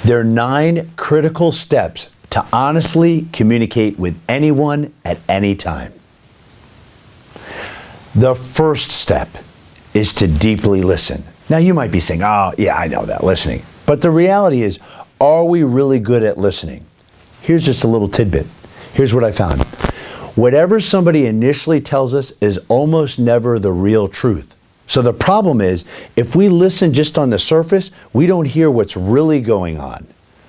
There are 9 critical steps to honestly communicate with anyone at any time. The first step is to deeply listen. Now you might be saying, oh yeah, I know that, listening. But the reality is, are we really good at listening? Here's just a little tidbit. Here's what I found. Whatever somebody initially tells us is almost never the real truth. So the problem is, if we listen just on the surface, we don't hear what's really going on.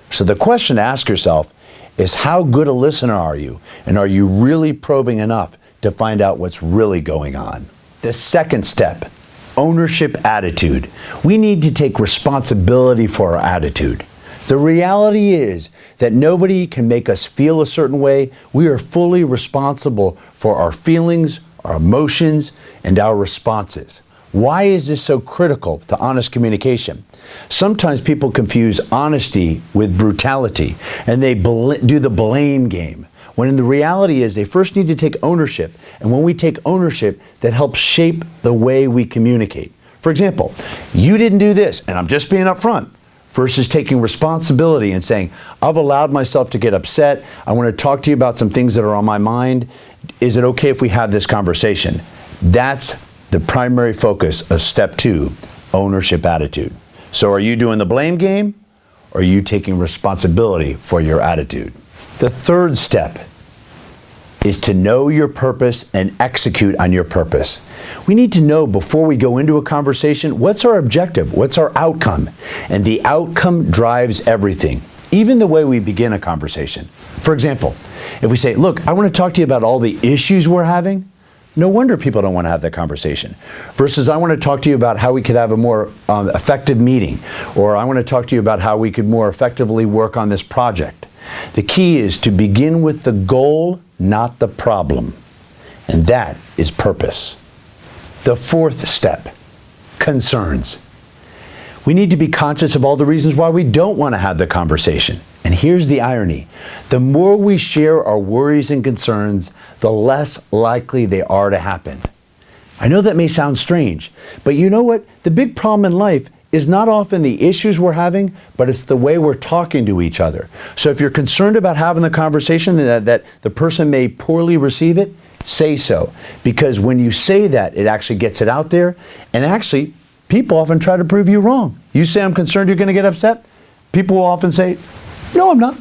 So the question to ask yourself is, how good a listener are you? And are you really probing enough to find out what's really going on? The second step, ownership attitude. We need to take responsibility for our attitude. The reality is that nobody can make us feel a certain way. We are fully responsible for our feelings, our emotions, and our responses. Why is this so critical to honest communication? Sometimes people confuse honesty with brutality, and they do the blame game, when the reality is they first need to take ownership. And when we take ownership, that helps shape the way we communicate. For example, you didn't do this, and I'm just being upfront, versus taking responsibility and saying, I've allowed myself to get upset. I want to talk to you about some things that are on my mind. Is it okay if we have this conversation? That's the primary focus of step 2, ownership attitude. So are you doing the blame game, or are you taking responsibility for your attitude? The third step is to know your purpose and execute on your purpose. We need to know before we go into a conversation, what's our objective? What's our outcome? And the outcome drives everything, even the way we begin a conversation. For example, if we say, look, I want to talk to you about all the issues we're having, no wonder people don't want to have that conversation. Versus, I want to talk to you about how we could have a more effective meeting, or I want to talk to you about how we could more effectively work on this project. The key is to begin with the goal, not the problem. And that is purpose. The fourth step, concerns. We need to be conscious of all the reasons why we don't want to have the conversation. And here's the irony. The more we share our worries and concerns, the less likely they are to happen. I know that may sound strange, but you know what? The big problem in life is not often the issues we're having, but it's the way we're talking to each other. So if you're concerned about having the conversation that the person may poorly receive it, say so. Because when you say that, it actually gets it out there. And actually, people often try to prove you wrong. You say, I'm concerned you're going to get upset. People will often say, no, I'm not.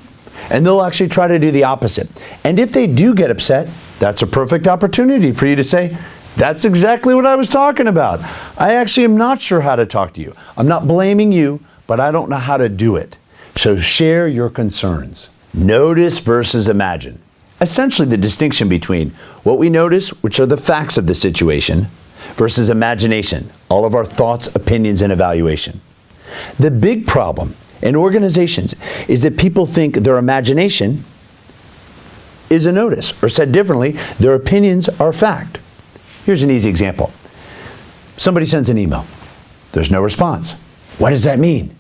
And they'll actually try to do the opposite. And if they do get upset, that's a perfect opportunity for you to say, that's exactly what I was talking about. I actually am not sure how to talk to you. I'm not blaming you, but I don't know how to do it. So share your concerns. Notice versus imagine. Essentially the distinction between what we notice, which are the facts of the situation, versus imagination, all of our thoughts, opinions, and evaluation. The big problem in organizations is that people think their imagination is a notice, or said differently, their opinions are fact. Here's an easy example. Somebody sends an email. There's no response. What does that mean?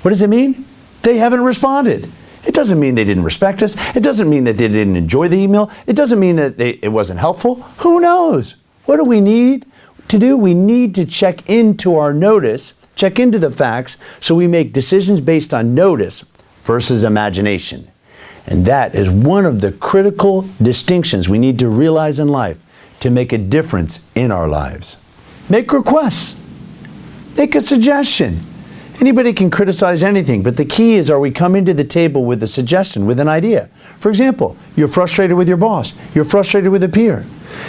What does it mean? They haven't responded. It doesn't mean they didn't respect us. It doesn't mean that they didn't enjoy the email. It doesn't mean that it wasn't helpful. Who knows? What do we need to do? We need to check into our notice, check into the facts, so we make decisions based on notice versus imagination. And that is one of the critical distinctions we need to realize in life to make a difference in our lives. Make requests. Make a suggestion. Anybody can criticize anything, but the key is, are we coming to the table with a suggestion, with an idea? For example, you're frustrated with your boss. You're frustrated with a peer.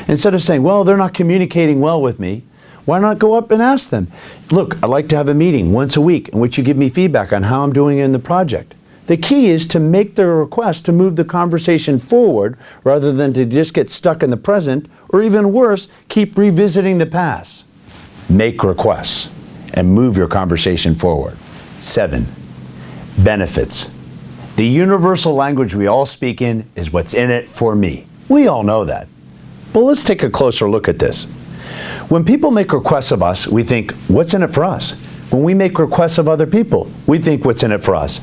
Instead of saying, well, they're not communicating well with me, why not go up and ask them, look, I'd like to have a meeting once a week in which you give me feedback on how I'm doing in the project. The key is to make the request to move the conversation forward rather than to just get stuck in the present, or even worse, keep revisiting the past. Make requests and move your conversation forward. 7, benefits. The universal language we all speak in is what's in it for me. We all know that. But let's take a closer look at this. When people make requests of us, we think, what's in it for us? When we make requests of other people, we think, what's in it for us?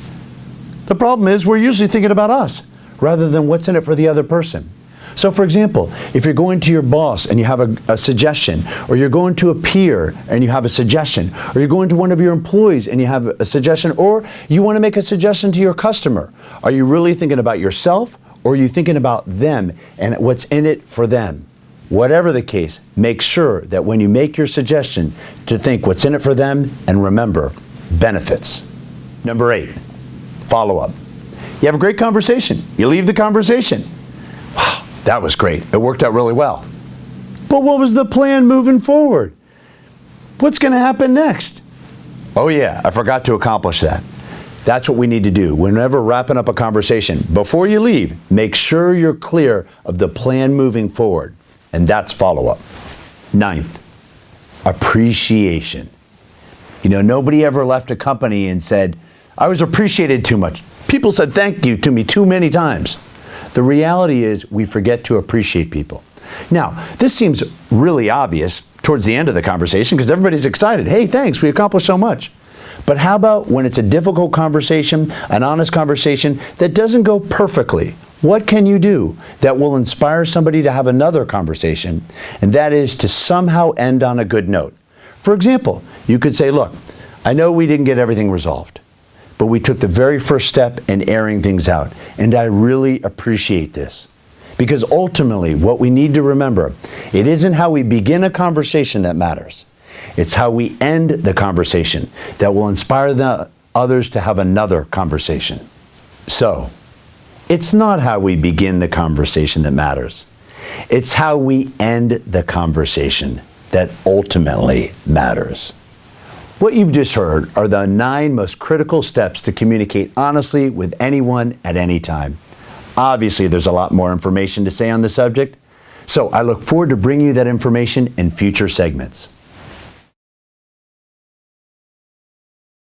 The problem is we're usually thinking about us rather than what's in it for the other person. So for example, if you're going to your boss and you have a suggestion, or you're going to a peer and you have a suggestion, or you're going to one of your employees and you have a suggestion, or you want to make a suggestion to your customer, are you really thinking about yourself, or are you thinking about them and what's in it for them? Whatever the case, make sure that when you make your suggestion to think what's in it for them, and remember, benefits. Number 8, follow up. You have a great conversation. You leave the conversation. Wow, that was great. It worked out really well. But what was the plan moving forward? What's going to happen next? Oh yeah, I forgot to accomplish that. That's what we need to do. Whenever wrapping up a conversation, before you leave, make sure you're clear of the plan moving forward. And that's follow-up. 9th, appreciation. You know, nobody ever left a company and said, I was appreciated too much. People said thank you to me too many times. The reality is we forget to appreciate people. Now, this seems really obvious towards the end of the conversation because everybody's excited. Hey, thanks, we accomplished so much. But how about when it's a difficult conversation, an honest conversation that doesn't go perfectly? What can you do that will inspire somebody to have another conversation? And that is to somehow end on a good note. For example, you could say, look, I know we didn't get everything resolved, but we took the very first step in airing things out. And I really appreciate this. Because ultimately, what we need to remember, it isn't how we begin a conversation that matters. It's how we end the conversation that will inspire the others to have another conversation. So, it's not how we begin the conversation that matters. It's how we end the conversation that ultimately matters. What you've just heard are the 9 most critical steps to communicate honestly with anyone at any time. Obviously, there's a lot more information to say on the subject, so I look forward to bringing you that information in future segments.